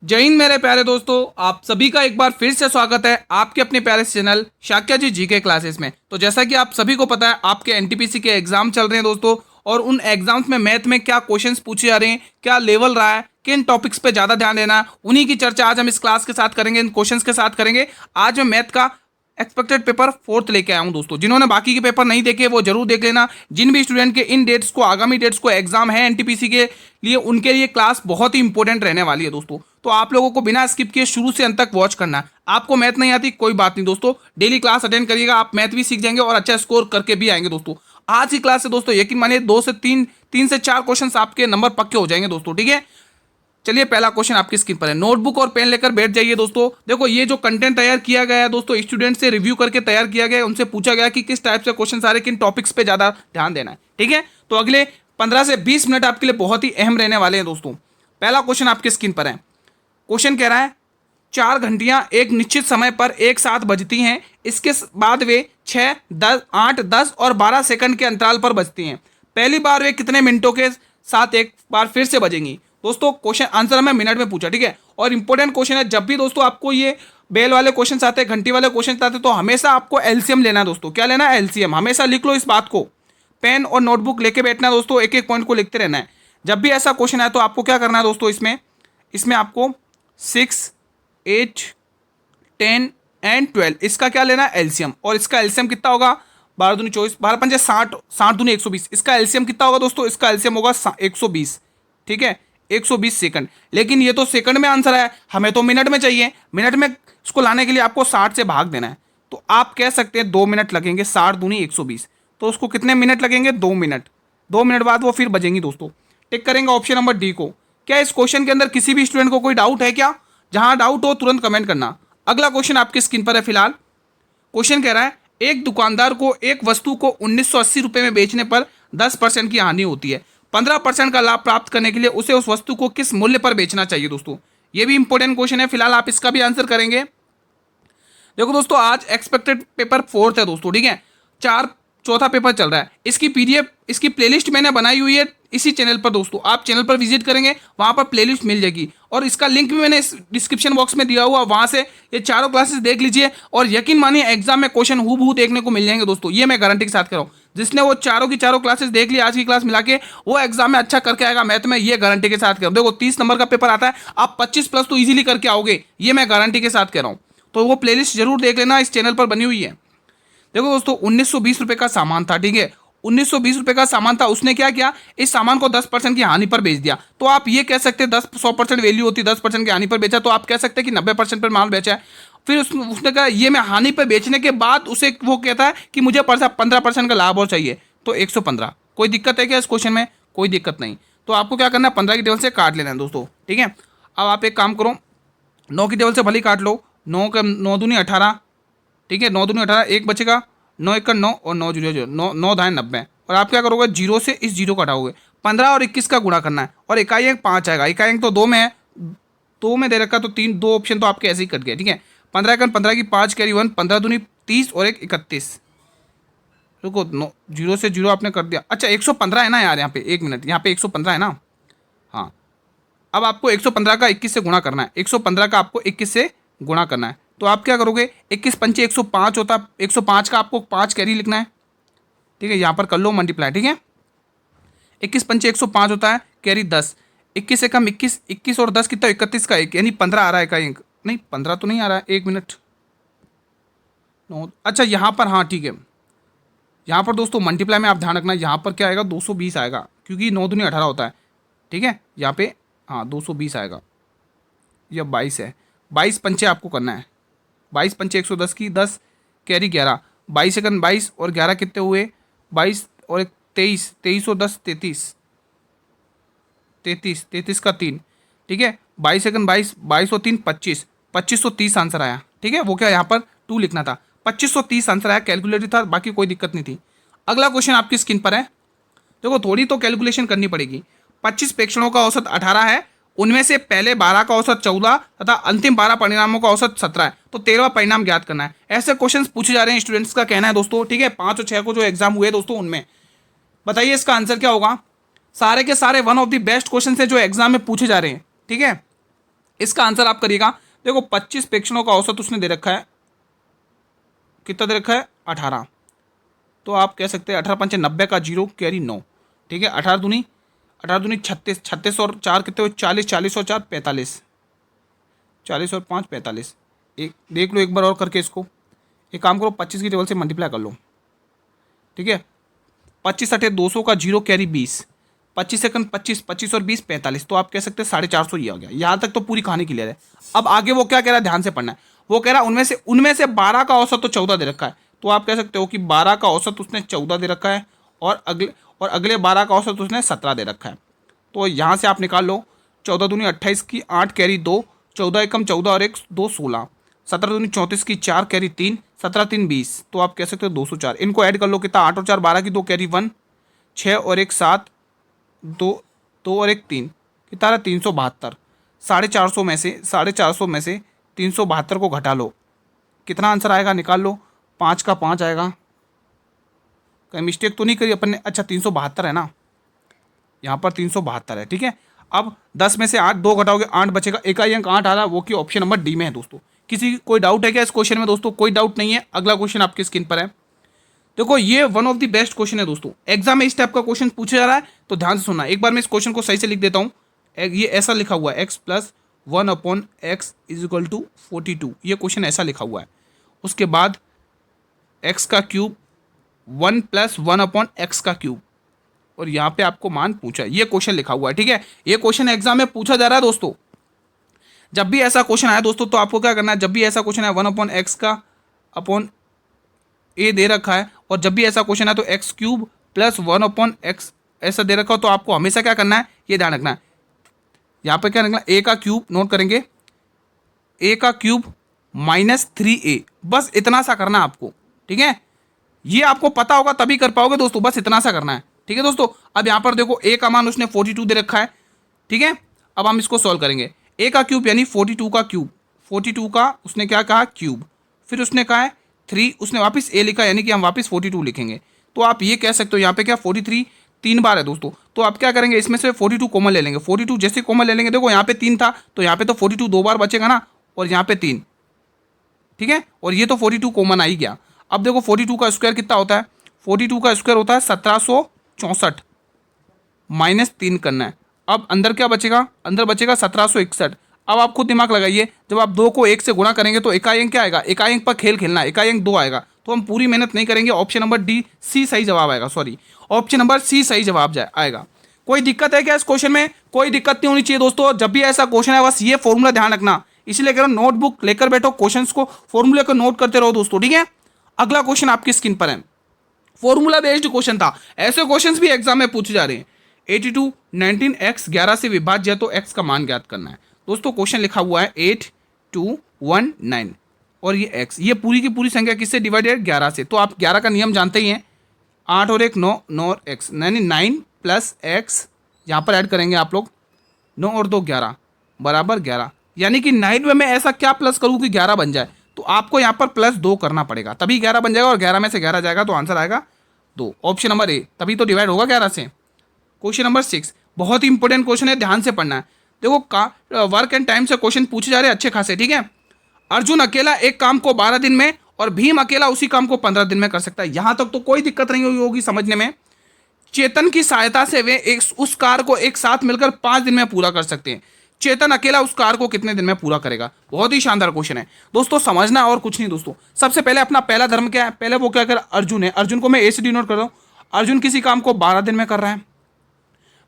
जय हिंद मेरे प्यारे दोस्तों, आप सभी का एक बार फिर से स्वागत है आपके अपने प्यारे चैनल शाक्या जी जीके क्लासेस में। तो जैसा कि आप सभी को पता है, आपके एनटीपीसी के एग्जाम चल रहे हैं दोस्तों, और उन एग्जाम्स में मैथ में क्या क्वेश्चंस पूछे जा रहे हैं, क्या लेवल रहा है, किन टॉपिक्स पे ज़्यादा ध्यान देना है, उन्हीं की चर्चा आज हम इस क्लास के साथ करेंगे, इन क्वेश्चंस के साथ करेंगे। आज मैं मैथ का एक्सपेक्टेड पेपर 4th लेके आया हूं दोस्तों। जिन्होंने बाकी के पेपर नहीं देखे वो जरूर देख लेना। जिन भी स्टूडेंट के इन डेट्स को, आगामी डेट्स को एग्जाम है एनटीपीसी के लिए, उनके लिए क्लास बहुत ही इंपॉर्टेंट रहने वाली है दोस्तों। तो आप लोगों को बिना स्किप किए शुरू से अंत तक वॉच करना है। आपको मैथ नहीं आती कोई बात नहीं दोस्तों, डेली क्लास अटेंड करिएगा, आप मैथ भी सीख जाएंगे और अच्छा स्कोर करके भी आएंगे दोस्तों। आज की क्लास से दोस्तों यकीन मानिए 2 से 3 क्वेश्चन आपके नंबर पक्के हो जाएंगे दोस्तों। ठीक है, चलिए पहला क्वेश्चन आपकी स्क्रीन पर है। नोटबुक और पेन लेकर बैठ जाइए दोस्तों। देखो, ये जो कंटेंट तैयार किया गया है दोस्तों, स्टूडेंट से रिव्यू करके तैयार किया गया है। उनसे पूछा गया कि किस टाइप से क्वेश्चन आ रहे, किन टॉपिक्स पे ज्यादा ध्यान देना है। ठीक है, तो अगले 15 से 20 मिनट आपके लिए बहुत ही अहम रहने वाले हैं दोस्तों। पहला क्वेश्चन आपकी स्क्रीन पर है। क्वेश्चन कह रहा है 4 घंटियां एक निश्चित समय पर एक साथ बजती हैं। इसके बाद वे 6, 10, 8, 10 और 12 सेकंड के अंतराल पर बजती हैं। पहली बार वे कितने मिनटों के साथ एक बार फिर से बजेंगी। दोस्तों क्वेश्चन आंसर हमें मिनट में पूछा। ठीक है, और इंपॉर्टेंट क्वेश्चन है। जब भी दोस्तों आपको ये बेल वाले क्वेश्चन आते हैं, घंटी वाले क्वेश्चन आते हैं, तो हमेशा आपको एलसीएम लेना है दोस्तों। क्या लेना है? एलसीएम। हमेशा लिख लो इस बात को, पेन और नोटबुक लेके बैठना है दोस्तों, एक एक पॉइंट को लिखते रहना है। जब भी ऐसा क्वेश्चन आए तो आपको क्या करना है दोस्तों, इसमें आपको 6, 8, 10 एंड 12 इसका क्या लेना है? एलसीएम। और इसका एलसीएम कितना होगा? 12 दूनी 24, 12 पंजे 60, 60 दूनी 120। इसका एलसीएम कितना होगा दोस्तों? इसका एलसीएम होगा 120। ठीक है, 120 सेकंड। लेकिन ये तो सेकंड में आंसर है, हमें तो मिनट में चाहिए। मिनट में इसको लाने के लिए आपको 60 से भाग देना है। तो आप कह सकते हैं 2 मिनट लगेंगे। 60 दूनी 120, तो उसको कितने मिनट लगेंगे? 2 मिनट। 2 मिनट बाद वो फिर बजेंगी दोस्तों। टिक करेंगे ऑप्शन नंबर डी को। क्या इस क्वेश्चन के अंदर किसी भी स्टूडेंट को कोई डाउट है क्या? जहां डाउट हो तुरंत कमेंट करना। अगला क्वेश्चन आपकी स्क्रीन पर है फिलहाल। क्वेश्चन कह रहा है एक दुकानदार को एक वस्तु को 1980 रुपए में बेचने पर 10% की हानि होती है। 15% का लाभ प्राप्त करने के लिए उसे उस वस्तु को किस मूल्य पर बेचना चाहिए दोस्तों? ये भी इंपॉर्टेंट क्वेश्चन है। फिलहाल आप इसका भी आंसर करेंगे। देखो दोस्तों, आज एक्सपेक्टेड पेपर 4th है दोस्तों। ठीक है, चौथा पेपर चल रहा है। इसकी पीडीएफ, इसकी प्लेलिस्ट मैंने बनाई हुई है इसी चैनल पर दोस्तों। आप चैनल पर विजिट करेंगे, वहां पर प्लेलिस्ट मिल जाएगी, और इसका लिंक भी मैंने इस डिस्क्रिप्शन बॉक्स में दिया हुआ, वहां से ये चारों क्लासेस देख लीजिए। और यकीन मानिए एग्जाम में क्वेश्चन हूबहू देखने को मिल जाएंगे दोस्तों, ये मैं गारंटी के साथ कह रहा हूँ। जिसने वो चारों की चारों क्लासेस देख ली आज की क्लास मिला के, वो एग्जाम में अच्छा करके आएगा मैथ में, ये गारंटी के साथ कह रहा हूँ। देखो 30 नंबर का पेपर आता है, आप 25 प्लस तो ईजिली करके आओगे, ये मैं गारंटी के साथ कह रहा हूँ। तो वो प्लेलिस्ट जरूर देख लेना, इस चैनल पर बनी हुई है। देखो दोस्तों, 1920 रुपए का सामान था। ठीक है, 1920 रुपए का सामान था। उसने क्या किया? इस सामान को 10% की हानि पर बेच दिया। तो आप ये कह सकते हैं 100% वैल्यू होती, 10% की हानि पर बेचा, तो आप कह सकते हैं कि 90% पर माल बेचा है। फिर उसने कहा ये मैं हानि पर बेचने के बाद उसे वो कहता है कि मुझे 15% का लाभ और चाहिए, तो 115। कोई दिक्कत है क्या इस क्वेश्चन में? कोई दिक्कत नहीं। तो आपको क्या करना है? 15 की टेबल से काट लेना है दोस्तों। ठीक है, अब आप एक काम करो, 9 की टेबल से भले ही काट लो। 9 दूनी 18। ठीक है, 9 दूनी 18, एक बचेगा। 9 1 9 और 9 0 0, 9 दाएं 90। और आप क्या करोगे? जीरो से इस जीरो को हटाओगे। 15 और 21 का गुणा करना है, और इकाई अंक 5 आएगा। इकाई अंक तो 2 में है, 2 में दे रखा, तो 2 ऑप्शन तो आपके ऐसे ही कट गए। ठीक है, 15 का 15 की 5 कैरी 1, 15 दूनी 30 और 1 31। रुको, 0 से 0 आपने कर दिया। अच्छा 115 है ना यार, यहाँ पे 1 मिनट, यहाँ पे 115 है ना। हाँ, अब आपको 115 का 21 से गुणा करना है। 115 का आपको 21 से गुणा करना है। तो आप क्या करोगे? 21 पंचे 105 होता है। 105 का आपको 5 कैरी लिखना है। ठीक है, यहाँ पर कर लो मल्टीप्लाई। ठीक है, 21 पंचे 105 होता है, कैरी 10। 21 से कम 21, 21 और 10 कितना? 31 का 1, यानी 15 आ रहा है का एक। नहीं, 15 तो नहीं आ रहा है, 1 मिनट। अच्छा यहाँ पर, हाँ ठीक है, यहाँ पर दोस्तों मल्टीप्लाई में आप ध्यान रखना, यहाँ पर क्या आएगा? 220 आएगा, क्योंकि 9 दूनी 18 होता है। ठीक है, यहाँ पे हाँ 220 आएगा। यह 22 है। 22 पंचे आपको करना है। 22 पंचे 110 की 10 कैरी 11। 22 सेकंड 22 और 11 कितने हुए? 22 और 1 23, 23 और 10 33, 33 का 3। ठीक है, 22 सेकंड 22, 22 और 3 25, 2530 आंसर आया। ठीक है, वो क्या यहाँ पर 2 लिखना था, 2530 आंसर आया। कैलकुलेटर था, बाकी कोई दिक्कत नहीं थी। अगला क्वेश्चन आपकी स्क्रीन पर है। देखो थोड़ी तो कैलकुलेशन करनी पड़ेगी। 25 प्रेक्षणों का औसत 18 है, उनमें से पहले 12 का औसत 14 तथा अंतिम 12 परिणामों का औसत 17 है, तो 13वां परिणाम ज्ञात करना है। ऐसे क्वेश्चंस पूछे जा रहे हैं, स्टूडेंट्स का कहना है दोस्तों। ठीक है, 5 और 6 को जो एग्जाम हुए दोस्तों, उनमें बताइए इसका आंसर क्या होगा। सारे के सारे one of the best question है जो एग्जाम में पूछे जा रहे हैं। ठीक है, इसका आंसर आप करिएगा। देखो 25 प्रेक्षणों का औसत उसने दे रखा है, कितना दे रखा है 18, तो आप कह सकते हैं 18 पंचे 90 का 0 कैरी 9, ठीक है। 18 दूनी 36, 36 और 4 कितने हुए 40, 40 और 4 45, 40 और 5 45। एक देख लो एक बार और करके इसको, एक काम करो 25 की टेबल से मल्टीप्लाई कर लो, ठीक है। 25 अठे 200 का 0 कैरी 20, 25 सेकंड 25, 25 और 20 45, तो आप कह सकते हैं 450 ये हो गया। यहाँ तक तो पूरी कहानी क्लियर है। अब आगे वो क्या कह रहा है, ध्यान से पढ़ना है। वो कह रहा है उनमें से 12 का औसत तो 14 दे रखा है, तो आप कह सकते हो कि 12 का औसत उसने 14 दे रखा है और अगले 12 का औसत उसने 17 दे रखा है। तो यहाँ से आप निकाल लो 14 दूनी 28 की 8 कैरी 2, 14 एकम 14 और 1 2 16, 17 दूनी 34 की 4 कैरी 3, 17 3 20, तो आप कह सकते हो 204। इनको ऐड कर लो कितना 8 और 4 12 की 2 कैरी 1, 6 और 1 7, 2 और 1 3, कितना 372। 450 में से 372 को घटा लो, कितना आंसर आएगा निकाल लो, 5 का 5 आएगा। कहीं मिस्टेक तो नहीं करी अपन ने, अच्छा 372 है ना, यहाँ पर 372 है, ठीक है। अब 10 में से 8 2 घटाओगे 8 बचेगा, इकाई अंक 8 आ रहा है, वो की ऑप्शन नंबर डी में है दोस्तों। किसी कोई डाउट है क्या इस क्वेश्चन में दोस्तों? कोई डाउट नहीं है। अगला क्वेश्चन आपकी स्क्रीन पर है, देखो ये one of the best question है दोस्तों। एग्जाम में इस टाइप का क्वेश्चन पूछा जा रहा है तो ध्यान से सुनना। एक बार मैं इस क्वेश्चन को सही से लिख देता हूँ। ये ऐसा लिखा हुआ है x plus 1/x is equal to 42, ये क्वेश्चन ऐसा लिखा हुआ है। उसके बाद x का क्यूब 1 प्लस 1/x का क्यूब, और यहाँ पे आपको मान पूछा है, ये क्वेश्चन लिखा हुआ है, ठीक है। ये क्वेश्चन एग्जाम में पूछा जा रहा है दोस्तों। जब भी ऐसा क्वेश्चन आया दोस्तों तो आपको क्या करना है, जब भी ऐसा क्वेश्चन है 1/x का अपॉन ए दे रखा है, और जब भी ऐसा क्वेश्चन है तो एक्स क्यूब प्लस 1/x ऐसा दे रखा हो, तो आपको हमेशा क्या करना है, ये ध्यान रखना है। यहाँ पे क्या रखना, ए का क्यूब नोट करेंगे, ए का क्यूब माइनस 3a, बस इतना सा करना है आपको, ठीक है। ये आपको पता होगा तभी कर पाओगे दोस्तों, बस इतना सा करना है, ठीक है दोस्तों। अब यहाँ पर देखो ए का मान उसने 42 दे रखा है, ठीक है। अब हम इसको सॉल्व करेंगे। ए का क्यूब यानी 42 का क्यूब, 42 का उसने क्या कहा क्यूब, फिर उसने कहा है 3, उसने वापस ए लिखा, यानी कि हम वापस 42 लिखेंगे। तो आप ये कह सकते हो यहाँ पे क्या 43 3 बार है दोस्तों, तो आप क्या करेंगे इसमें से 42 कॉमन ले लेंगे। 42 जैसे कॉमन ले लेंगे, देखो यहाँ पे 3 था तो यहाँ पे तो 42 दो बार बचेगा ना, और यहाँ पे 3, ठीक है। और ये तो 42 कॉमन आ ही गया। अब देखो 42 का स्क्वायर कितना होता है, 42 का स्क्वायर होता है 1764, माइनस 3 करना है। अब अंदर क्या बचेगा, अंदर बचेगा 1761। अब आप खुद दिमाग लगाइए, जब आप 2 को 1 से गुणा करेंगे तो इकाई अंक क्या आएगा, इकाई अंक पर खेल खेलना है, इकाई अंक 2 आएगा। तो हम पूरी मेहनत नहीं करेंगे, ऑप्शन नंबर डी सी सही जवाब आएगा, सॉरी ऑप्शन नंबर सी सही जवाब आएगा। कोई दिक्कत है क्या इस क्वेश्चन में? कोई दिक्कत नहीं होनी चाहिए दोस्तों। जब भी ऐसा क्वेश्चन है बस ये फॉर्मूला ध्यान रखना, इसलिए कह रहा हूं नोटबुक लेकर बैठो, क्वेश्चंस को फॉर्मूले को नोट करते रहो दोस्तों, ठीक है। अगला क्वेश्चन आपकी स्क्रीन पर है, फॉर्मूला बेस्ड क्वेश्चन था। ऐसे क्वेश्चंस भी एग्जाम में पूछे जा रहे हैं। 82 19 x 11 से विभाज्य है तो x का मान ज्ञात करना है दोस्तों। क्वेश्चन लिखा हुआ है 8219, और ये x, ये पूरी की पूरी संख्या किससे डिवाइडेड 11 से, तो आप 11 का नियम जानते ही हैं, 8 और 1 9, 9 और x यानी 9 प्लस x, यहाँ पर ऐड करेंगे आप लोग 9 और 2 11 बराबर 11, यानी कि 9 में मैं ऐसा क्या प्लस करूँ कि 11 बन जाए, तो आपको यहाँ पर प्लस 2 करना पड़ेगा तभी 11 बन जाएगा, और 11 में से 11 जाएगा तो आंसर आएगा 2, ऑप्शन नंबर ए, तभी तो डिवाइड होगा 11 से। क्वेश्चन नंबर 6 बहुत ही इंपॉर्टेंट क्वेश्चन है, ध्यान से पढ़ना है। देखो वर्क एंड टाइम से क्वेश्चन पूछे जा रहे हैं अच्छे खासे, ठीक है। अर्जुन अकेला एक काम को 12 दिन में और भीम अकेला उसी काम को 15 दिन में कर सकता है, यहां तक तो कोई दिक्कत नहीं होगी समझने में। चेतन की सहायता से वे उस कार्य को एक साथ मिलकर 5 दिन में पूरा कर सकते हैं। चेतन अकेला उस कार्य को कितने दिन में पूरा करेगा? बहुत ही शानदार क्वेश्चन है दोस्तों, समझना और कुछ नहीं दोस्तों। सबसे पहले अपना पहला धर्म क्या है, पहले वो क्या कर अर्जुन है, अर्जुन को मैं ए से डिनोट कर रहा हूं, अर्जुन किसी काम को 12 दिन में कर रहा है।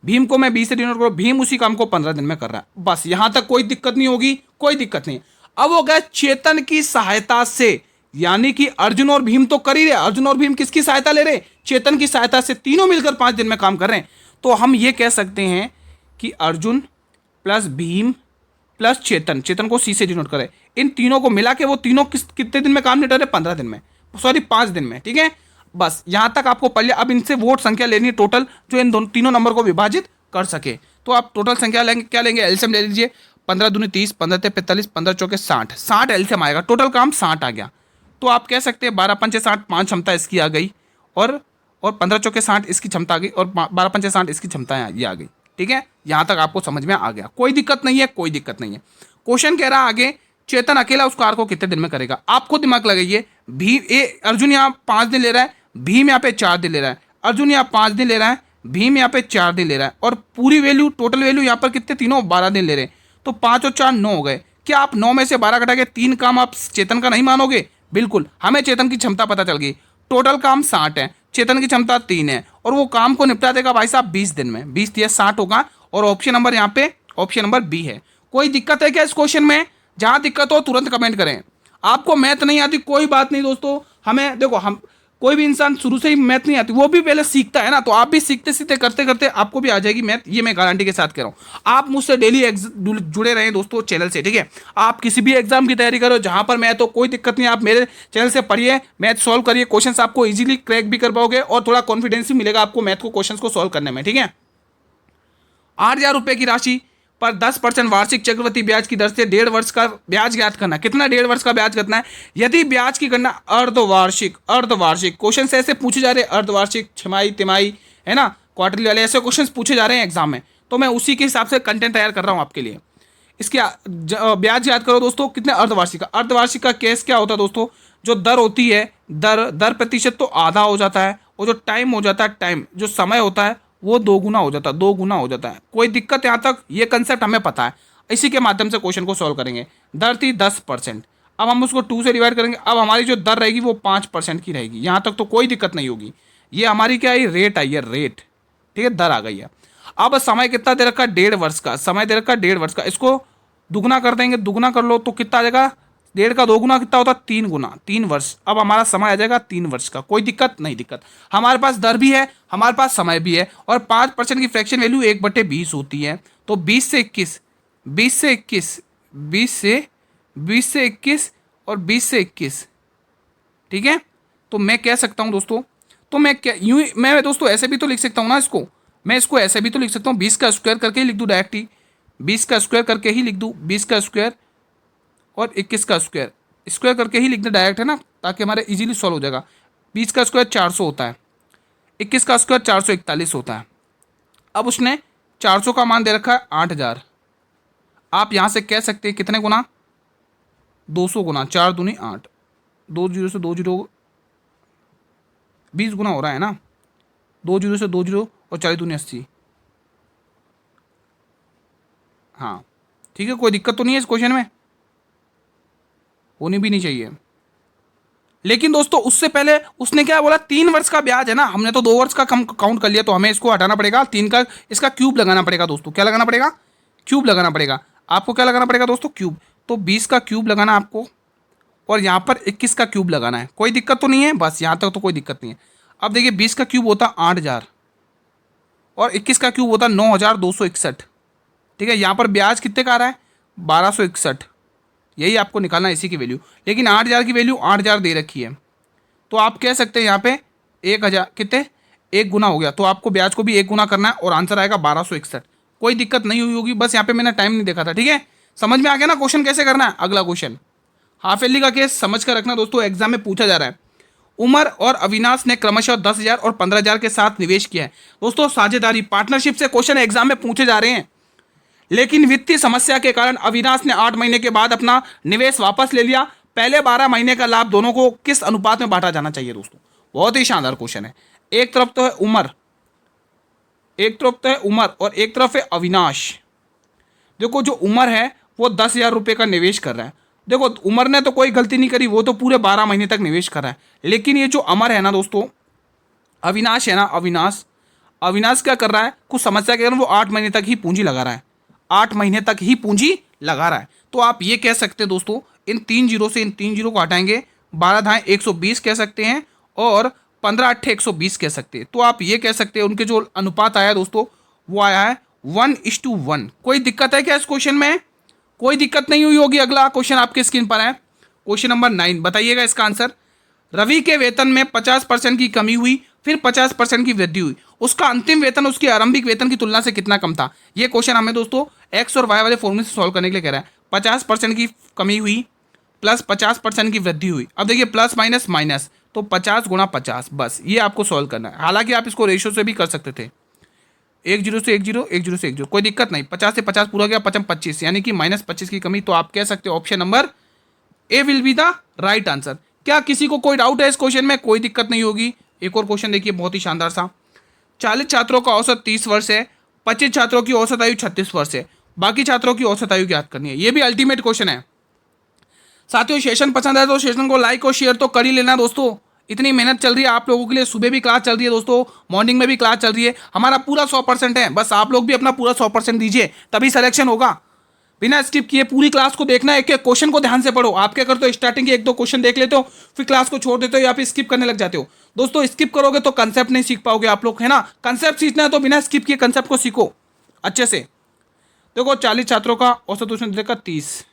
भीम को मैं 20 से डिनोट करूँ, भीम उसी काम को 15 दिन में कर रहा है। बस यहां तक कोई दिक्कत नहीं होगी, कोई दिक्कत नहीं। अब हो गया चेतन की सहायता से, यानी कि अर्जुन और भीम तो कर ही रहे, अर्जुन और भीम किसकी सहायता ले रहे, चेतन की सहायता से, तीनों मिलकर 5 दिन में काम कर रहे हैं। तो हम ये कह सकते हैं कि अर्जुन प्लस भीम प्लस चेतन, चेतन को सी से डिनोट करें, इन तीनों को मिला के वो तीनों कितने दिन में काम निपटा रहे, 15 दिन में, सॉरी 5 दिन में, ठीक है। बस यहां तक आपको पढ़ लिया। अब इनसे वोट संख्या लेनी है टोटल, जो इन तीनों नंबर को विभाजित कर सके। तो आप टोटल संख्या लेंगे, क्या लेंगे, एलसीएम ले लीजिए। 15 दूनी 30, 15 ते 45, 15 चौके 60, 60 एलसीएम आएगा, टोटल काम 60 आ गया। तो आप कह सकते हैं 12 पंचे 60, 5 क्षमता इसकी आ गई, और 15 चौके 60 इसकी क्षमता आ गई, और 12 पंचे 60 इसकी क्षमता ये आ गई। ठीक है, यहां तक आपको समझ में आ गया, कोई दिक्कत नहीं है, कोई दिक्कत नहीं है। क्वेश्चन कह रहा है आगे, चेतन अकेला उस कार को कितने दिन में करेगा। आपको दिमाग लगाइए, अर्जुन यहाँ 5 दिन ले रहा है, भीम यहाँ पे 4 दिन ले रहा है, अर्जुन यहाँ 5 दिन ले रहा है, भीम यहाँ पे 4 दिन ले रहा है, और पूरी वैल्यू टोटल वैल्यू यहाँ पर कितने, तीनों 12 दिन ले रहे हैं, तो 5 और 4 9 हो गए। क्या आप 9 में से 12 घटा के 3 काम आप चेतन का नहीं मानोगे? बिल्कुल, हमें चेतन की क्षमता पता चल गई, टोटल काम 60 है, चेतन की क्षमता 3 है, और वो काम को निपटा देगा भाई साहब 20 दिन में, 20 दिया 60 होगा, और ऑप्शन नंबर यहाँ पे ऑप्शन नंबर बी है। कोई दिक्कत है क्या इस क्वेश्चन में? जहां दिक्कत हो तुरंत कमेंट करें। आपको मैथ नहीं आती कोई बात नहीं दोस्तों, हमें देखो, हम कोई भी इंसान शुरू से ही मैथ नहीं आती, वो भी पहले सीखता है ना, तो आप भी सीखते सीखते करते करते आपको भी आ जाएगी मैथ, ये मैं गारंटी के साथ कह रहा हूँ। आप मुझसे डेली जुड़े रहें दोस्तों चैनल से, ठीक है। आप किसी भी एग्जाम की तैयारी करो जहां पर मैथ हो, कोई दिक्कत नहीं, आप मेरे चैनल से पढ़िए, मैथ सॉल्व करिए, क्वेश्चन आपको ईजिली क्रैक भी कर पाओगे, और थोड़ा कॉन्फिडेंस भी मिलेगा आपको मैथ को क्वेश्चन को सॉल्व करने में, ठीक है। 8,000 रुपए की राशि पर 10% वार्षिक चक्रवृद्धि ब्याज की दर से 1.5 वर्ष का ब्याज ज्ञात करना। कितना 1.5 वर्ष का ब्याज करना है? यदि ब्याज की गणना अर्धवार्षिक क्वेश्चन ऐसे पूछे जा रहे हैं, अर्धवार्षिक, छमाही, तिमाही, है ना, क्वार्टरली वाले ऐसे क्वेश्चन पूछे जा रहे हैं एग्जाम में, तो मैं उसी के हिसाब से कंटेंट तैयार कर रहा हूं आपके लिए। इसके ब्याज याद करो दोस्तों, कितने, अर्धवार्षिक का। अर्धवार्षिक का केस क्या होता है दोस्तों, जो दर होती है, दर प्रतिशत तो आधा हो जाता है, और जो टाइम हो जाता है, टाइम जो समय होता है वो 2 गुना हो जाता है, 2 गुना हो जाता है। कोई दिक्कत यहाँ तक? ये कंसेप्ट हमें पता है, इसी के माध्यम से क्वेश्चन को सॉल्व करेंगे। दर थी 10%, अब हम उसको 2 से डिवाइड करेंगे, अब हमारी जो दर रहेगी वो 5% की रहेगी। यहाँ तक तो कोई दिक्कत नहीं होगी। ये हमारी क्या आई, रेट आई है, रेट, ठीक है, दर आ गई है। अब समय कितना दे रखा है, 1.5 वर्ष का समय दे रखा है, 1.5 वर्ष का। इसको दुगना कर देंगे, दुगना कर लो तो कितना आ जाएगा, 1.5 का 2 गुना कितना होता है, 3 गुना, 3 वर्ष। अब हमारा समय आ जाएगा 3 वर्ष का। कोई दिक्कत नहीं, दिक्कत हमारे पास दर भी है, हमारे पास समय भी है, और 5% की फ्रैक्शन वैल्यू 1/20 होती है, तो 20 से 21, 20 से 21, 20 से 21 और 20 से 21, ठीक है। तो मैं कह सकता हूं दोस्तों, तो मैं क्या यूं मैं दोस्तों ऐसे भी तो लिख सकता हूं ना इसको, मैं इसको ऐसे भी तो लिख सकता हूं, 20 का स्क्वायर करके ही लिख दूं डायरेक्ट ही, 20 का स्क्वायर करके ही लिख दूं, 20 का स्क्वायर और 21 का स्क्वायर, स्क्वायर करके ही लिख दे डायरेक्ट, है ना, ताकि हमारे इजीली सॉल्व हो जाएगा। 20 का स्क्वायर 400 होता है, 21 का स्क्वायर 441 होता है। अब उसने 400 का मान दे रखा है 8,000, आप यहाँ से कह सकते हैं कितने गुना, 200 गुना, 4 दूनी 8, 2 जीरो से 2 जीरो 20 गुना हो रहा है ना, 2 जीरो से 2 जीरो और 4 दूनी 80। हाँ ठीक है, कोई दिक्कत तो नहीं है इस क्वेश्चन में, होनी भी नहीं चाहिए। लेकिन दोस्तों उससे पहले उसने क्या बोला, 3 वर्ष का ब्याज है ना, हमने तो 2 वर्ष का कम काउंट कर लिया, तो हमें इसको हटाना पड़ेगा, 3 का इसका क्यूब लगाना पड़ेगा दोस्तों। क्या लगाना पड़ेगा? क्यूब लगाना पड़ेगा। आपको क्या लगाना पड़ेगा दोस्तों? क्यूब। तो 20 का क्यूब लगाना आपको, और यहाँ पर 21 का क्यूब लगाना है। कोई दिक्कत तो नहीं है, बस यहाँ तक तो कोई दिक्कत नहीं है। अब देखिए 20 का क्यूब होता 8,000 और 21 का क्यूब होता 9,261, ठीक है। यहाँ पर ब्याज कितने का आ रहा है? 1,261, यही आपको निकालना है, इसी की वैल्यू। लेकिन 8,000 की वैल्यू 8,000 दे रखी है, तो आप कह सकते हैं यहाँ पे 1,000 कितने, 1 गुना हो गया, तो आपको ब्याज को भी 1 गुना करना है, और आंसर आएगा 1,261। कोई दिक्कत नहीं हुई होगी, बस यहाँ पे मैंने टाइम नहीं देखा था, ठीक है। समझ में आ गया ना क्वेश्चन कैसे करना है? अगला क्वेश्चन हाफ ईयरली का केस समझ कर रखना दोस्तों, एग्जाम में पूछा जा रहा है। उमर और अविनाश ने क्रमशः 10,000 और 15,000 के साथ निवेश किया है। दोस्तों साझेदारी, पार्टनरशिप से क्वेश्चन एग्जाम में पूछे जा रहे हैं, लेकिन वित्तीय समस्या के कारण अविनाश ने 8 महीने के बाद अपना निवेश वापस ले लिया। पहले 12 महीने का लाभ दोनों को किस अनुपात में बांटा जाना चाहिए दोस्तों? बहुत ही शानदार क्वेश्चन है। एक तरफ तो है उमर, और एक तरफ है अविनाश। देखो जो उमर है वो 10,000 रुपये का निवेश कर रहा है। देखो उमर ने तो कोई गलती नहीं करी, वो तो पूरे 12 महीने तक निवेश कर रहा है। लेकिन ये जो अमर है ना दोस्तों, अविनाश है ना, अविनाश क्या कर रहा है? कुछ समस्या के कारण वो 8 महीने तक ही पूंजी लगा रहा है, 8 महीने तक ही पूंजी लगा रहा है। तो आप ये कह सकते हैं दोस्तों, इन 3 जीरो से इन 3 जीरो को हटाएंगे, 12 धाएं 120 कह सकते हैं, और 15 अट्ठे 120 कह सकते हैं। तो आप ये कह सकते हैं उनके जो अनुपात आया दोस्तों, वो आया है 1:1। कोई दिक्कत है क्या इस क्वेश्चन में? कोई दिक्कत नहीं हुई होगी। अगला क्वेश्चन आपके स्क्रीन पर है, क्वेश्चन नंबर 9, बताइएगा इसका आंसर। रवि के वेतन में 50% की कमी हुई, फिर 50% की वृद्धि हुई। उसका अंतिम वेतन उसके आरंभिक वेतन की तुलना से कितना कम था? ये क्वेश्चन हमें दोस्तों एक्स और वाई वाले फॉर्मूले से सॉल्व करने के लिए कह रहा है। 50% की कमी हुई प्लस 50% की वृद्धि हुई। अब देखिए प्लस माइनस माइनस, तो 50 गुणा 50, बस ये आपको सॉल्व करना है। हालांकि आप इसको रेशियो से भी कर सकते थे, 10 से 10, 10 से 10, कोई दिक्कत नहीं। 50 से 50 पूरा गया, 55 25, यानी कि -25 की कमी। तो आप कह सकते हो option number A will be the right answer. क्या किसी को कोई डाउट है इस क्वेश्चन में? कोई दिक्कत नहीं होगी। एक और क्वेश्चन देखिए, बहुत ही शानदार सा। 40 छात्रों का औसत 30 वर्ष है, 25 छात्रों की औसत आयु 36 वर्ष है, बाकी छात्रों की औसत आयु ज्ञात करनी है। ये भी अल्टीमेट क्वेश्चन है साथियों। सेशन पसंद है तो सेशन को लाइक और शेयर तो कर ही लेना दोस्तों। इतनी मेहनत चल रही है आप लोगों के लिए, सुबह भी क्लास चल रही है दोस्तों, मॉर्निंग में भी क्लास चल रही है, हमारा पूरा 100% है। बस आप लोग भी अपना पूरा 100% दीजिए, तभी सिलेक्शन होगा। बिना स्किप किए पूरी क्लास को देखना है, एक एक क्वेश्चन को ध्यान से पढ़ो। आप क्या करते हो, स्टार्टिंग के 1-2 क्वेश्चन देख लेते हो, फिर क्लास को छोड़ देते हो या फिर स्किप करने लग जाते हो। दोस्तों स्किप करोगे तो कंसेप्ट नहीं सीख पाओगे आप लोग, है ना। कंसेप्ट सीखना है तो बिना स्किप किए कंसेप्ट को सीखो अच्छे से। देखो 40 छात्रों का औसत उसने देखा 30,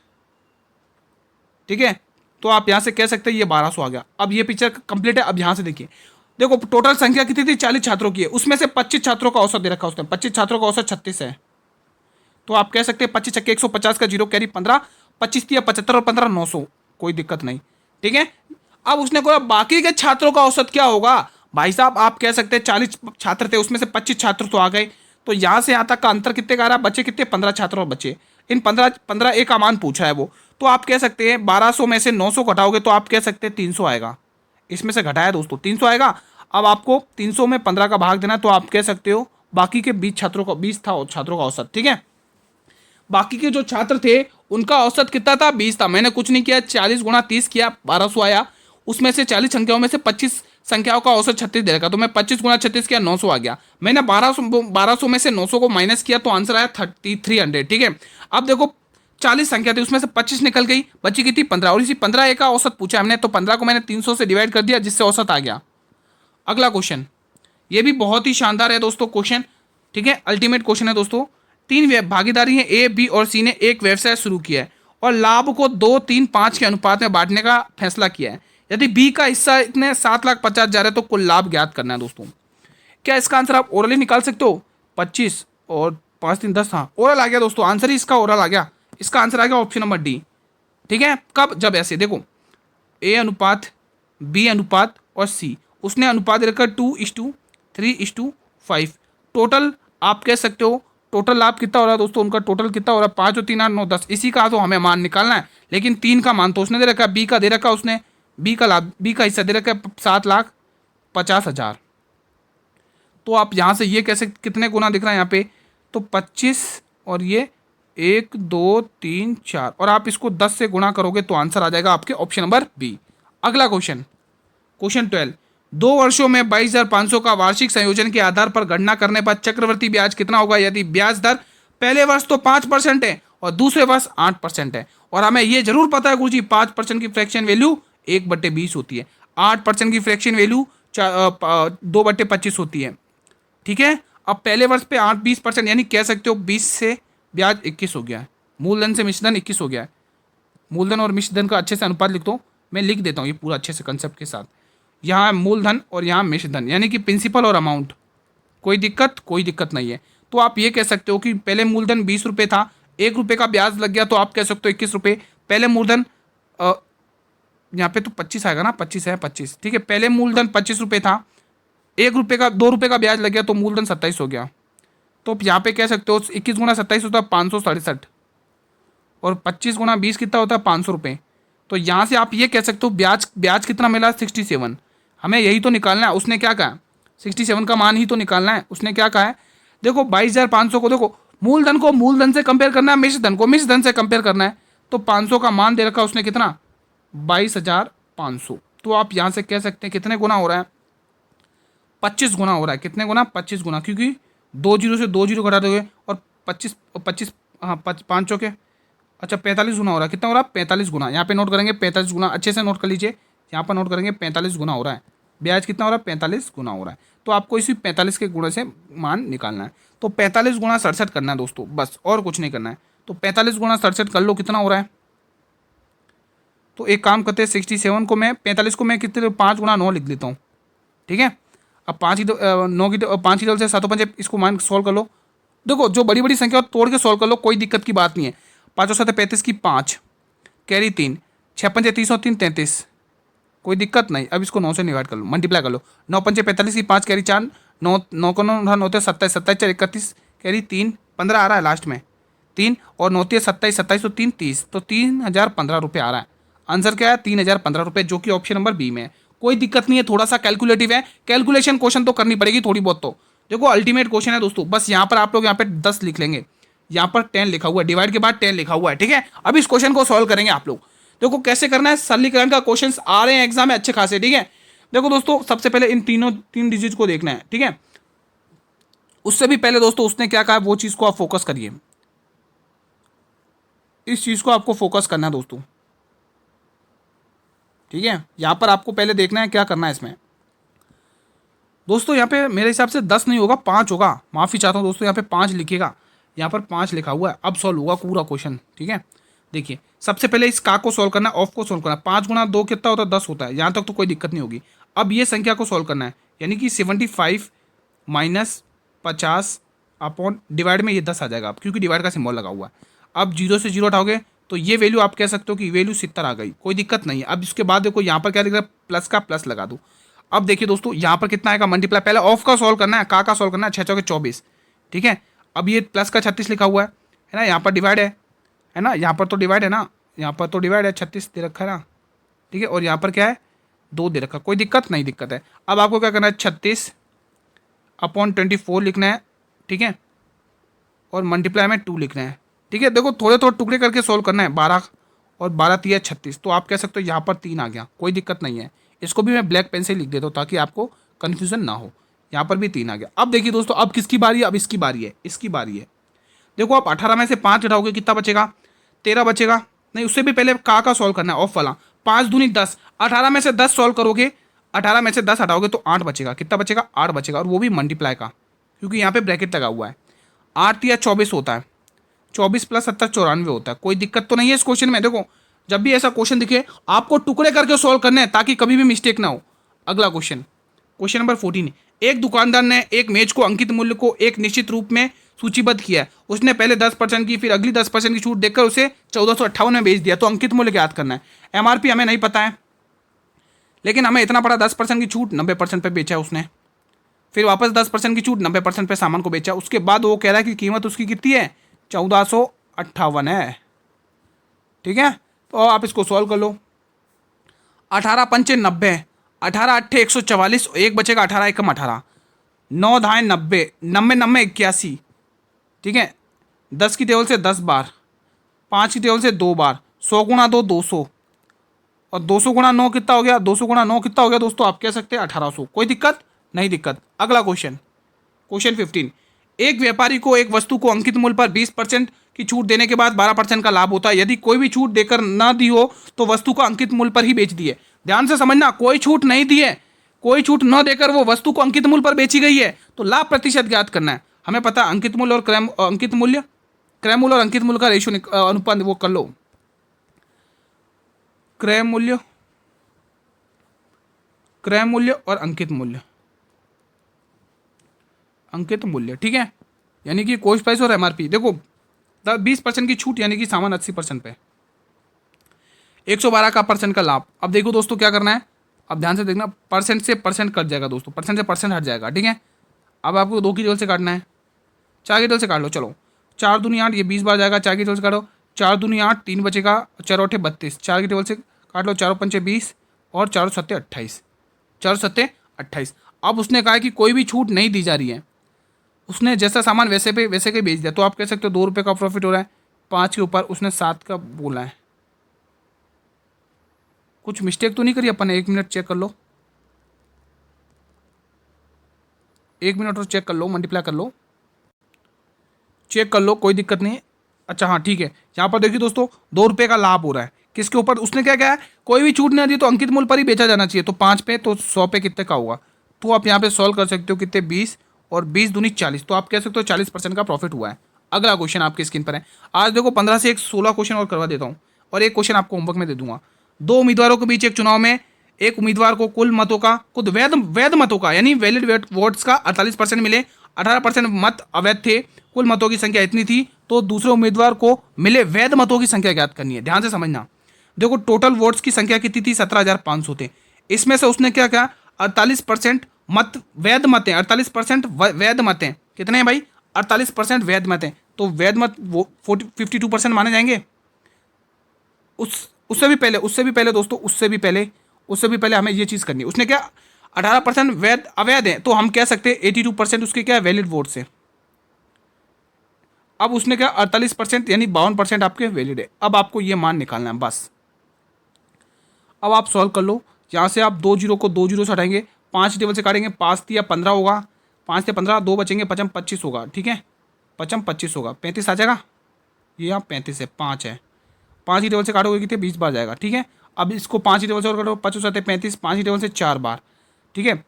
ठीक है। तो आप यहां से कह सकते हैं ये 1200 आ गया। अब ये पिक्चर कंप्लीट है। अब यहां से देखिए, देखो टोटल संख्या कितनी थी, 40 छात्रों की है, उसमें से 25 छात्रों का औसत दे रखा उसने। 25 छात्रों का औसत 36 है, तो आप कह सकते हैं 25 छक्के 150 का 0 कैरी 15, 25 दिया 75 और 15 900, कोई दिक्कत नहीं, ठीक है। अब उसने कहा बाकी के छात्रों का औसत क्या होगा। भाई साहब आप कह सकते हैं 40 छात्र थे, उसमें से 25 छात्र तो आ गए, तो यहां से यहां तक का अंतर कितने का आ रहा, बचे कितने 15 छात्र और बचे। इन 15 ए का मान पूछा है वो, तो आप कह सकते हैं 1200 में से 900 घटाओगे तो आप कह सकते हैं 300 आएगा। इसमें से घटाया दोस्तों 300 आएगा। अब आपको 300 में 15 का भाग देना, तो आप कह सकते हो बाकी के 20 छात्रों का 20 था छात्रों का औसत, ठीक है। बाकी के जो छात्र थे उनका औसत कितना था, 20 था। मैंने कुछ नहीं किया, 40 गुणा 30 किया, 1200 आया। उसमें से 40 संख्याओं में से 25 संख्याओं का औसत 36 दे रखा, तो मैं 25 गुणा 36 किया, 900 आ गया। मैंने 1200 में से 900 को माइनस किया, तो आंसर आया 3300, ठीक है। अब देखो 40 संख्या थी, उसमें से 25 निकल गई, बची कितनी 15, और इसी 15 ए का औसत पूछा हमने, तो 15 को मैंने 300 से डिवाइड कर दिया, जिससे औसत आ गया। अगला क्वेश्चन, ये भी बहुत ही शानदार है दोस्तों क्वेश्चन, ठीक है, अल्टीमेट क्वेश्चन है दोस्तों। 3 भागीदारी हैं, ए बी और सी ने एक व्यवसाय शुरू किया है और लाभ को 2, 3, 5 के अनुपात में बांटने का फैसला किया है। यदि बी का हिस्सा इतने 7,50,000 है तो कुल लाभ ज्ञात करना है दोस्तों। क्या इसका आंसर आप ओरली निकाल सकते हो? 25 और 5 3 10, हाँ ओरल आ गया दोस्तों, आंसर ही इसका ओरल आ गया। इसका आंसर आ गया ऑप्शन नंबर डी, ठीक है। कब, जब ऐसे देखो ए अनुपात बी अनुपात और सी, उसने अनुपात रखा 2:3:5। टोटल आप कह सकते हो टोटल लाभ कितना हो रहा है दोस्तों, उनका टोटल कितना हो रहा है 5 और 3 8 9 10। इसी का तो हमें मान निकालना है, लेकिन 3 का मान तो उसने दे रखा, बी का दे रखा उसने, बी का लाभ, बी का हिस्सा दे रखा है 7,50,000। तो आप यहाँ से ये कैसे, कितने गुना दिख रहा है यहाँ पे, तो 25 और ये 1 2 3 4, और आप इसको 10 से गुणा करोगे तो आंसर आ जाएगा आपके ऑप्शन नंबर बी। अगला क्वेश्चन, क्वेश्चन 12, 2 वर्षों में 22,500 का वार्षिक संयोजन के आधार पर गणना करने पर चक्रवृद्धि ब्याज कितना होगा यदि ब्याज दर पहले वर्ष तो 5% है और दूसरे वर्ष 8% है। और हमें यह जरूर पता है गुरुजी 5% की फ्रैक्शन वैल्यू 1/20 होती है, 8% की फ्रैक्शन वैल्यू 2/25 होती है, ठीक है। अब पहले वर्ष पे 8-20%, यानी कह सकते हो 20 से ब्याज 21 हो गया है, मूलधन से मिश्रधन 21 हो गया है। मूलधन और मिश्रधन का अच्छे से अनुपात लिख दो, मैं लिख देता हूँ ये पूरा अच्छे से कंसेप्ट के साथ। यहाँ मूलधन और यहाँ मिश्रधन, यानी कि प्रिंसिपल और अमाउंट, कोई दिक्कत नहीं है। तो आप ये कह सकते हो कि पहले मूलधन 20 रुपये था, 1 रुपये का ब्याज लग गया, तो आप कह सकते हो 21 रुपये। पहले मूलधन यहाँ पे तो 25 आएगा ना, 25 है 25, ठीक है। पहले मूलधन 25 रुपये था, 1 रुपये का 2 रुपये का ब्याज लग गया, तो मूलधन 27 हो गया। तो यहाँ पे कह सकते हो 21 गुणा 27 होता है 567, और 25 गुणा 20 कितना होता है 500 रुपये। तो यहाँ से आप ये कह सकते हो ब्याज कितना मिला 67। हमें यही तो निकालना है, उसने क्या कहा 67 का मान ही तो निकालना है। उसने क्या कहा है, देखो 22,500 को देखो मूलधन को मूलधन से कंपेयर करना है, मिश्रधन को मिश्रधन से कंपेयर करना है। तो 500 का मान दे रखा उसने कितना 22,500। तो आप यहाँ से कह सकते हैं कितने गुना हो रहा है 25 गुना हो रहा है। कितने गुना 25 गुना, क्योंकि 2 जीरो से 2 जीरो घटा दोगे और 25 हाँ 5 के अच्छा 45 गुना हो रहा है। कितना हो रहा है 45 गुना, यहाँ पे नोट करेंगे 45 गुना, अच्छे से नोट कर लीजिए, यहाँ पर नोट करेंगे 45 गुना हो रहा है। ब्याज कितना हो रहा है 45 गुना हो रहा है। तो आपको इसी 45 के गुणे से मान निकालना है। तो 45 गुणा 67 करना है दोस्तों, बस और कुछ नहीं करना है। तो 45 गुणा 67 कर लो, कितना हो रहा है। तो एक काम करते हैं 67 को मैं 45 को मैं कितने 5 गुणा 9 लिख देता हूँ, ठीक है। अब 5 ही 9 की 5 ही 2 से 7 5, इसको मान सॉल्व कर लो। देखो जो बड़ी बड़ी संख्या तोड़ के सॉल्व कर लो, कोई दिक्कत की बात नहीं है। 5 और 7 35 की 5 कैरी 3, 6 5 30 और 3 33, कोई दिक्कत नहीं। अब इसको 9 से डिवाइड कर लो, मल्टीप्लाई कर लो। 9 पंचे 45 की 5 कैरी 4, 9 9 को 9 होते 27, 27 4 31 कैरी 3 15 आ रहा है लास्ट में 3 और 9 27 27 तो 3 30, तो 3015 रुपये आ रहा है। आंसर क्या है? 3015 रुपये, जो कि ऑप्शन नंबर बी में है। कोई दिक्कत नहीं है, थोड़ा सा कैलकुलेटिव है, कैलकुलेशन क्वेश्चन तो करनी पड़ेगी थोड़ी बहुत। तो देखो अल्टीमेट क्वेश्चन है दोस्तों, बस यहाँ पर आप लोग यहाँ पे 10 लिख लेंगे, यहाँ पर 10 लिखा हुआ है, डिवाइड के बाद 10 लिखा हुआ है, ठीक है। अब इस क्वेश्चन को सॉल्व करेंगे आप लोग। देखो कैसे करना है, सरलीकरण का क्वेश्चंस आ रहे हैं एग्जाम में अच्छे खासे, ठीक है। देखो दोस्तों सबसे पहले इन तीन डिजिट को देखना है, ठीक है। उससे भी पहले दोस्तों उसने क्या कहा वो चीज को आप फोकस करिए, इस चीज को आपको फोकस करना है दोस्तों, ठीक है। यहां पर आपको पहले देखना है क्या करना है इसमें दोस्तों। यहाँ पे मेरे हिसाब से 10 नहीं होगा, 5 होगा, माफी चाहता हूँ दोस्तों, यहाँ पे 5 लिखेगा, यहाँ पर 5 लिखा हुआ है। अब सॉल्व होगा पूरा क्वेश्चन, ठीक है। देखिए सबसे पहले इस का को सॉल्व करना है, ऑफ को सॉल्व करना है। 5 गुना 2 कितना होता है? 10 होता है, यहाँ तक तो कोई दिक्कत नहीं होगी। अब ये संख्या को सॉल्व करना है, यानी कि 75 माइनस 50 अपॉन डिवाइड में ये 10 आ जाएगा, अब क्योंकि डिवाइड का सिंबल लगा हुआ है। अब 0 से 0 हटाओगे तो ये वैल्यू आप कह सकते हो कि वैल्यू 70 आ गई, कोई दिक्कत नहीं है। अब इसके बाद देखो यहाँ पर क्या लिख रहा है, प्लस का प्लस लगा दो। अब देखिए दोस्तों यहाँ पर कितना आएगा मल्टीप्लाई, पहले ऑफ का सॉल्व करना है, का सॉल्व करना है, 6 चौके 24, ठीक है। अब ये प्लस का 36 लिखा हुआ है ना, यहाँ पर डिवाइड है ना, यहाँ पर तो डिवाइड है ना, यहाँ पर तो डिवाइड है, 36 दे रखा है ना, ठीक है। और यहाँ पर क्या है? 2 दे रखा, कोई दिक्कत नहीं, दिक्कत है। अब आपको क्या करना है, 36 अपॉन 24 लिखना है, ठीक है, और मल्टीप्लाई में 2 लिखना है, ठीक है। देखो थोड़े थोड़े टुकड़े करके सॉल्व करना है, 12 और 12 3 36, तो आप कह सकते हो यहाँ पर 3 आ गया, कोई दिक्कत नहीं है। इसको भी मैं ब्लैक पेन से लिख देता हूँ ताकि आपको कन्फ्यूजन ना हो। यहाँ पर भी 3 आ गया। अब देखिए दोस्तों अब किसकी बारी है? अब इसकी बारी है, इसकी बारी है। देखो आप 18 में से 5 हटाओगे कितना बचेगा? 13 बचेगा। नहीं, उससे भी पहले का सॉल्व करना है, ऑफ वाला। 5 दूनी 10, 18 में से 10 सॉल्व करोगे, 18 में से 10 हटाओगे तो 8 बचेगा। कितना बचेगा? 8 बचेगा, और वो भी मल्टीप्लाई का, क्योंकि यहाँ पे ब्रैकेट लगा हुआ है। 8 या 24 होता है, 24 प्लस 70 94 होता है। कोई दिक्कत तो नहीं है इस क्वेश्चन में। देखो जब भी ऐसा क्वेश्चन दिखे आपको टुकड़े करके सॉल्व करने हैं ताकि कभी भी मिस्टेक ना हो। अगला क्वेश्चन, क्वेश्चन नंबर 14। एक दुकानदार ने एक मेज को अंकित मूल्य को एक निश्चित रूप में सूचीबद्ध किया है। उसने पहले 10% की, फिर अगली 10% की छूट देकर उसे 1458 में बेच दिया। तो अंकित मूल्य याद करना है। एमआरपी हमें नहीं पता है, लेकिन हमें इतना पड़ा 10% की छूट 90% पे बेचा है उसने, फिर वापस 10% की छूट 90% पे सामान को बेचा। उसके बाद वो कह रहा है कि कीमत उसकी कितनी है? 1458 है, ठीक है। तो आप इसको सॉल्व कर लो। 18 पंचे 90, 18 अट्ठे 144, एक बचेगा 18 एकम 18, 9 धाए 90, 90 90 81, ठीक है। 10 की टेबल से 10 बार, 5 की टेबल से 2 बार, 100 गुणा 2 200, और 200 गुणा 9 कितना हो गया? 200 गुणा 9 कितना हो गया दोस्तों? आप कह सकते हैं 1800। कोई दिक्कत नहीं, दिक्कत। अगला क्वेश्चन, क्वेश्चन 15। एक व्यापारी को एक वस्तु को अंकित मूल्य पर 20% की छूट देने के बाद 12% का लाभ होता है। यदि कोई भी छूट देकर ना दी हो तो वस्तु को अंकित मूल्य पर ही बेच दी है। ध्यान से समझना, कोई छूट नहीं दी है, कोई छूट न देकर वो वस्तु को अंकित मूल्य पर बेची गई है, तो लाभ प्रतिशत ज्ञात करना है। हमें पता है अंकित मूल्य और क्रय मूल्य और अंकित मूल्य का रेशियो अनुपात वो कर लो। क्रय मूल्य और अंकित मूल्य, ठीक है, यानी कि कॉस्ट प्राइस और एमआरपी। देखो 20% की छूट यानी कि सामान 80% पे, 112 का परसेंट का लाभ। अब देखो दोस्तों क्या करना है, अब ध्यान से देखना, परसेंट से परसेंट कट जाएगा दोस्तों, परसेंट से परसेंट हट जाएगा, ठीक है। अब आपको 2 की टेबल से काटना है, 4 की टेबल से काट लो। चलो 4 दूनी 8, ये 20 बार जाएगा। 4 की टेबल से काटो, 4 दूनी 8, 3 बचेगा, 4 8 32, 4 की टेबल से काट लो, 4 पंचे 20 और 4 7 28, 4 7 28। अब उसने कहा कि कोई भी छूट नहीं दी जा रही है, उसने जैसा सामान वैसे के बेच दिया। तो आप कह सकते हो 2 रुपये का प्रॉफिट हो रहा है, 5 के ऊपर उसने 7 का बोला है। कुछ मिस्टेक तो नहीं करी अपन ने? 1 मिनट चेक कर लो, 1 मिनट और चेक कर लो, मल्टीप्लाई कर लो, चेक कर लो, कोई दिक्कत नहीं है। अच्छा हाँ ठीक है, यहाँ पर देखिए दोस्तों 2 रुपये का लाभ हो रहा है। किसके ऊपर? उसने क्या कहा है, कोई भी छूट नहीं दी तो अंकित मूल्य पर ही बेचा जाना चाहिए। तो 5 पे तो 100 पे कितने का होगा? तो आप यहाँ पे सॉल्व कर सकते हो, कितने? 20 और 20 दूनी 40, तो आप कह सकते हो 40% का प्रॉफिट हुआ है। अगला क्वेश्चन आपकी स्क्रीन पर है। आज देखो 15 से 16 क्वेश्चन और करवा देता हूँ, और एक क्वेश्चन आपको होमवर्क में दे दूंगा। 2 उम्मीदवारों के बीच एक चुनाव में एक उम्मीदवार को कुल मतों का, खुद वैध मतों का यानी वैलिड वोट्स का 48% मिले, 18% मत अवैध थे। कुल मतों की संख्या इतनी थी, तो दूसरे उम्मीदवार को मिले वैध मतों की संख्या ज्ञात करनी है। ध्यान से समझना, देखो टोटल वोट्स की संख्या कितनी थी? 17,500 थे। इसमें से उसने क्या क्या 48% मत वैध मत हैं, 48% वैध मत हैं। कितने हैं भाई? 48% वैध मत हैं। तो वैध मत वो 52% माने जाएंगे। उससे भी पहले दोस्तों, उससे भी पहले हमें ये चीज़ करनी है। उसने क्या 18% वैध अवैध है, तो हम कह सकते हैं 82% उसके क्या वैलिड वोट्स है। अब उसने क्या 48% यानी 52% आपके वैलिड है। अब आपको ये मान निकालना है बस। अब आप सॉल्व कर लो। यहाँ से आप 2 जीरो को 2 जीरो से हटाएंगे, 5 टेबल से काटेंगे, 5 या 15 होगा, 5 से 15 2 बचेंगे, 5 25 होगा। ठीक है, 5 25 होगा, 35 आ जाएगा। ये यहाँ 35 है, 5 है, 5 ही टेबल से काटोगे कितने 20 बार जाएगा। ठीक है, अब इसको 5 ही टेबल से और काटो, 5 7 35, 5 ही टेबल से 4 बार। ठीक है,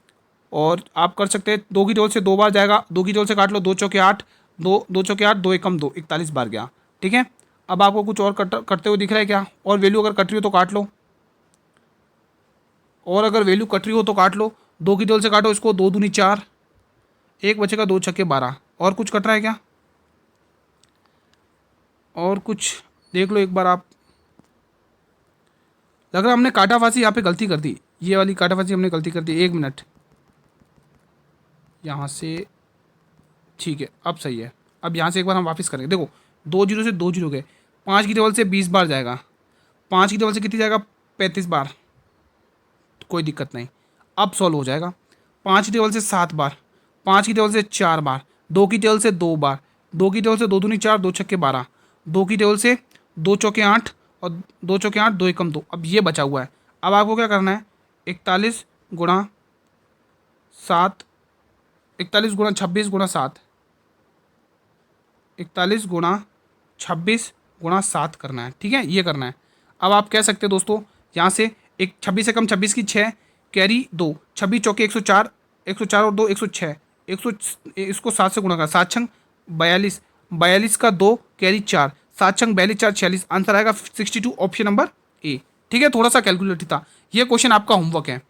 और आप कर सकते हैं 2 की टेबल से 2 बार जाएगा, 2 की टेबल से काट लो, 2 चौके 8, 2 चौके 8, 2 एकम 2, 41 बार गया। ठीक है, अब आपको कुछ और कटते हुए दिख रहा है क्या? और वैल्यू अगर कट रही हो तो काट लो, और अगर वैल्यू कट रही हो तो काट लो। 2 की टेबल से काटो इसको, 2 दूनी 4, 1 बचेगा, 2 छक्के 12। और कुछ कट रहा है क्या? और कुछ देख लो एक बार आप। लग रहा हमने काटाफासी यहाँ पे गलती कर दी, ये वाली काटाफासी हमने गलती कर दी। 1 मिनट, यहाँ से ठीक है, अब सही है। अब यहाँ से एक बार हम वापस करेंगे। देखो 2 जीरो से 2 जीरो गए, 5 की टेबल से 20 बार जाएगा, 5 की टेबल से कितनी जाएगा 35 बार, तो कोई दिक्कत नहीं, अब सॉल्व हो जाएगा। 5 की टेबल से 7 बार, 5 की टेबल से 4 बार, 2 की टेबल से 2 बार, 2 की टेबल से 2 दूनी 4, 2 छक्के 12, 2 की टेबल से 2 चौके 8, और 2 चौके 8, 2 एकम 2। अब ये बचा हुआ है। अब आपको क्या करना है, 41 गुणा 7, 41 गुणा 26 गुणा 7, 41 गुणा 26 गुणा 7 करना है। ठीक है, ये करना है। अब आप कह सकते हैं दोस्तों, यहाँ से एक 26 से कम 26 की 6 कैरी 2, 26 चौके 104, 104 और 2 106, 100 इसको 7 से गुणा कर, 7 छंग 42, 42 का 2 कैरी 4, 7 छंग 42 4 46, आंसर आएगा 62, ऑप्शन नंबर ए। ठीक है, थोड़ा सा कैलकुलेट था। ये क्वेश्चन आपका होमवर्क है,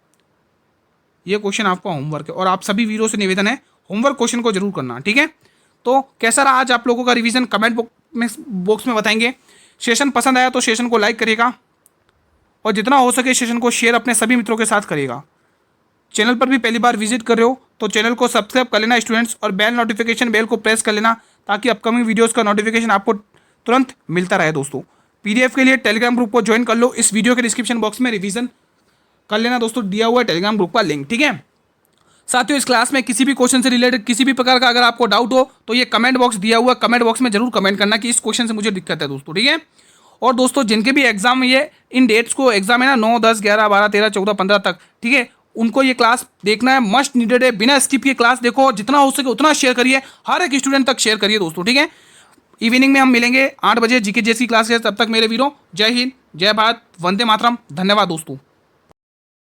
ये क्वेश्चन आपका होमवर्क है, और आप सभी वीरों से निवेदन है होमवर्क क्वेश्चन को जरूर करना। ठीक है, तो कैसा रहा आज आप लोगों का रिवीजन, कमेंट बॉक्स में बताएंगे। सेशन पसंद आया तो सेशन को लाइक करिएगा, और जितना हो सके सेशन को शेयर अपने सभी मित्रों के साथ करिएगा। चैनल पर भी पहली बार विजिट कर रहे हो तो चैनल को सब्सक्राइब कर लेना स्टूडेंट्स, और बेल नोटिफिकेशन बेल को प्रेस कर लेना, ताकि अपकमिंग वीडियोस का नोटिफिकेशन आपको तुरंत मिलता रहे। दोस्तों पीडीएफ के लिए टेलीग्राम ग्रुप को ज्वाइन कर लो, इस वीडियो के डिस्क्रिप्शन बॉक्स में रिवीजन कर लेना दोस्तों, दिया हुआ है टेलीग्राम ग्रुप का लिंक। ठीक है साथियों, इस क्लास में किसी भी क्वेश्चन से रिलेटेड किसी भी प्रकार का अगर आपको डाउट हो तो ये कमेंट बॉक्स दिया हुआ, कमेंट बॉक्स में जरूर कमेंट करना कि इस क्वेश्चन से मुझे दिक्कत है दोस्तों। ठीक है, और दोस्तों जिनके भी एग्जाम ये इन डेट्स को एग्जाम है ना 9 10 11 12 13 14 15 तक, ठीक है, उनको ये क्लास देखना है, मस्ट नीडेड है, बिना स्किप की क्लास देखो, जितना हो सके उतना शेयर करिए, हर एक स्टूडेंट तक शेयर करिए दोस्तों। ठीक है, इवनिंग में हम मिलेंगे 8 बजे जीके जैसी क्लास है। तब तक मेरे वीरों, जय हिंद, जय भारत, वंदे मातरम, धन्यवाद दोस्तों।